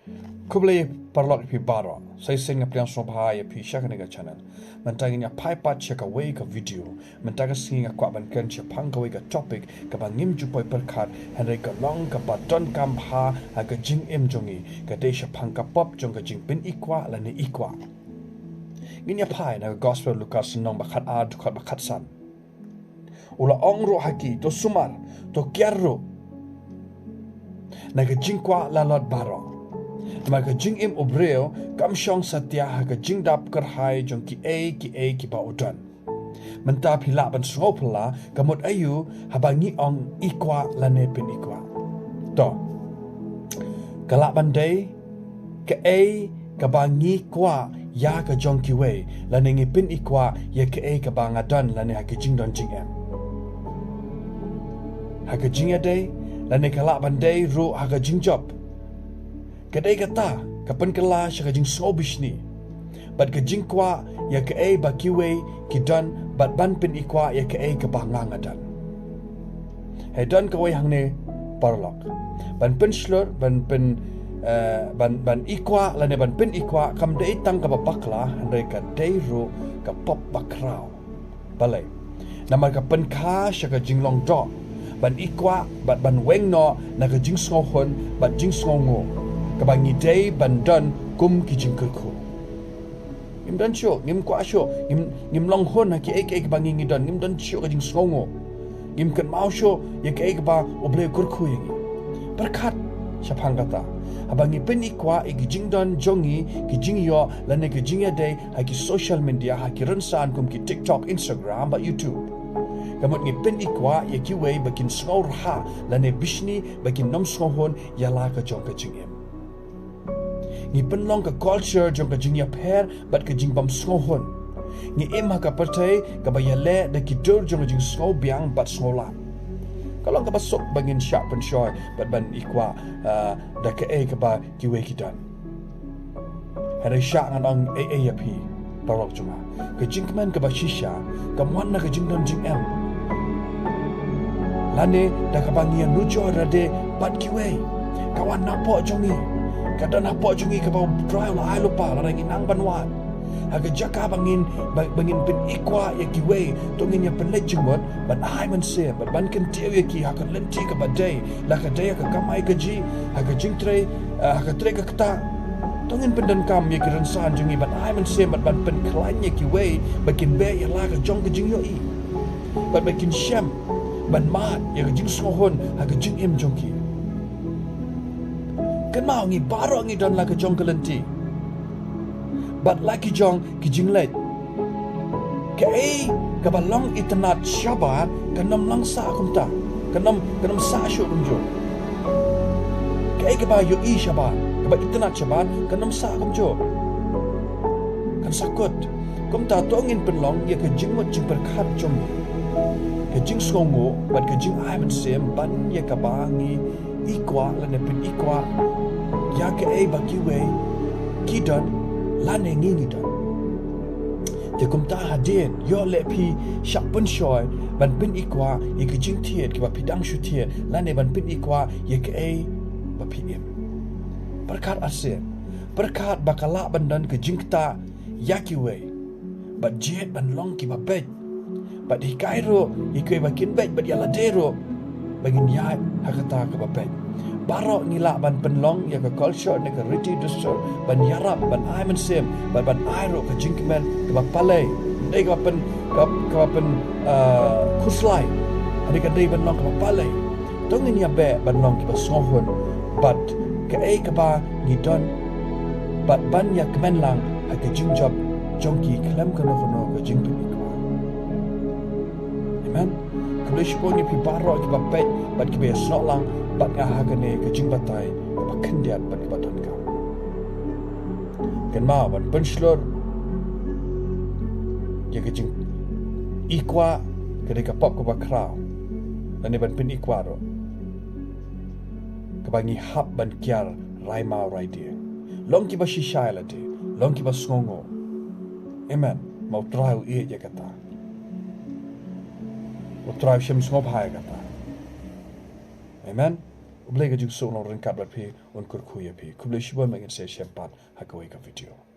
Kublai parlok pi baro, saya sing apliang sobhaya pi shakanega channel. Mentangin ya pai pat cheka way ka video, mentaga singa kwa ban ken che pangka way ka topic ka bangim jupoi perkat henry ka long ka baton kam ha aga jing em jongi ka desha pangka pop jong ka jing pin ikwa la ni ikwa. Ngin ya pai na gospel Lukas nong bakat ad dukat bakat san. Ula ong ro haki to sumar to kiarro na ka jing kwa la lot baro. Maka jing im obreo kam syong satya ha jing dap kerhai jong ki ki ba udan. Menta pila ban sopla kamot ayu habangi ong ikwa lane pin ikwa. To. Kalak bandai ke ka bangi kwa ya ka jong ki we lane ngi pin ikwa ya ke ka bangadan lane ha jing don jing em. Ha jing ade lane kalak bandai ro ha jing job. Kadai kata kapan kala syaka jing sobish ni. Bat ka jing kwa ya ka ba kiwe kidan bat ban pin ikwa ya ka ka bangangadan. Hedan ka way hangne parlok. Ban pin slur ban ikwa lane ban pin ikwa kam dei tang ka bakla handai ka dei ro ka pop bakrao. Balai. Nama ka pen ka syaka jing long do. Ban ikwa bat ban weng no na ka jing Sngewhun bat jing Sngongo. Kabangi day bandan kum ki jingkerku. Ngim dan syok, ngim kwa syok, ngim long hon haki ek bangi ngidan, ngim dan syok kajing Sngongo. Ngim kan mau syok, ya ke ba oble kurku yangi. Berkat syapang kata. Abangi pen ikwa iki jingdan jongi ki jingyo lane ki jingya day haki social media haki rensan kum ki TikTok, Instagram, ba YouTube. Kamut ngi pen ikwa ya kiwe bakin Sngaw raha lane bishni bakin nom Sngewhun ya la ka jong ka jingem. Ngi penlong ke culture jong ka jing ya per bat ka Jingbym Sngewhun. Ngi im ha ka pertai ka ba yale da ki dur jong jing Sngw biang bat Sngawlan. Kalau ka basok bangin syak pen shoy bat ban ikwa da ka ka ba ki we kidan. Hare syak ngan ong ya pi parok cuma. Ka Jingbym ka ba shisha ka mon na ka jing don jing em. Lane da ka bangi nujo rade bat ki we. Kawan napo jongi. Kadang nampak jungi ke bawah drive lah, I lupa lah nang banwan. Haga jaka bangin pin ikwa ya kiwe, tongin ya penlej jemut, ban I man se, ban kan tiaw ya ki haga lenti ke badai, lah ka daya ke kamai ke ji, haga jing tre, haga tre ke keta. Tongin pendan kam ya ki rensan jungi ban I man se, ban pen klain ya kiwe, bakin be ya lah ka jong ke jing yo i. Ban bakin syam, ban mat ya ke jing Sngewhun, haga jing im jong ki. Kan mau ngi baro ngi don la ke jong kelenti. Bat laki jong ki jinglet. Ke ka balong itnat syaba kanam lang sa kumta. Kanam sa syo kumjo. Ke ka ba yo i syaba. Ka ba itnat syaba kanam sa kumjo. Kan sakut. Kumta tongin penlong ya ke jingmot jing berkat jong. Ke jing Sngongo bat ke jing aiman sem ban ya ka bangi ikwa lane pin ikwa ya ke ba kiwe kidan lane ngi dan je kum ta hadin yo le pi syak pun shoy ban pin ikwa ye ke jing thiet ke ba pidang shu thiet lane ban pin ikwa ye ke ba pi em berkat asen berkat bakala bandan ke jing ta ya kiwe ba jet ban long ki ba bet ba di kairo ye ke ba kin bet ba ya la dero bagin ya hakata ke babet barok ngila ban penlong ya ke culture ne ke riti dusur ban yarap ban aiman sem ban airo ke Jingbym ke bapalai dei ke pen kuslai ade ke dei ban long ke bapalai tongin ya be ban long ke Sngewhun bat ke ba ngidon bat ban ya kemenlang ha ke jingjob jongki klem kono ke Jingbym ikwa. Amen. Kalau syukur ni pi barok ki bapet bat ki be snoklang bat nga hagane ke jing batai ba kendiat bat ki baton ka. Kan ma ban penslur ya ke jing ikwa ke de ka pop ko ba krau. Dan ban pin ikwa ro. Ke bangi hap ban kiar rai mau rai dia. Long ki ba shisha la de, long ki ba Sngongo. Amen. Mau trau e ya kata. Utraw siyam Sngewhun kata. Amen. Ublay ka jung so long rin kablat pi un kur kuya pi. Kublay shiboy mengin se syempat hakaway ka video.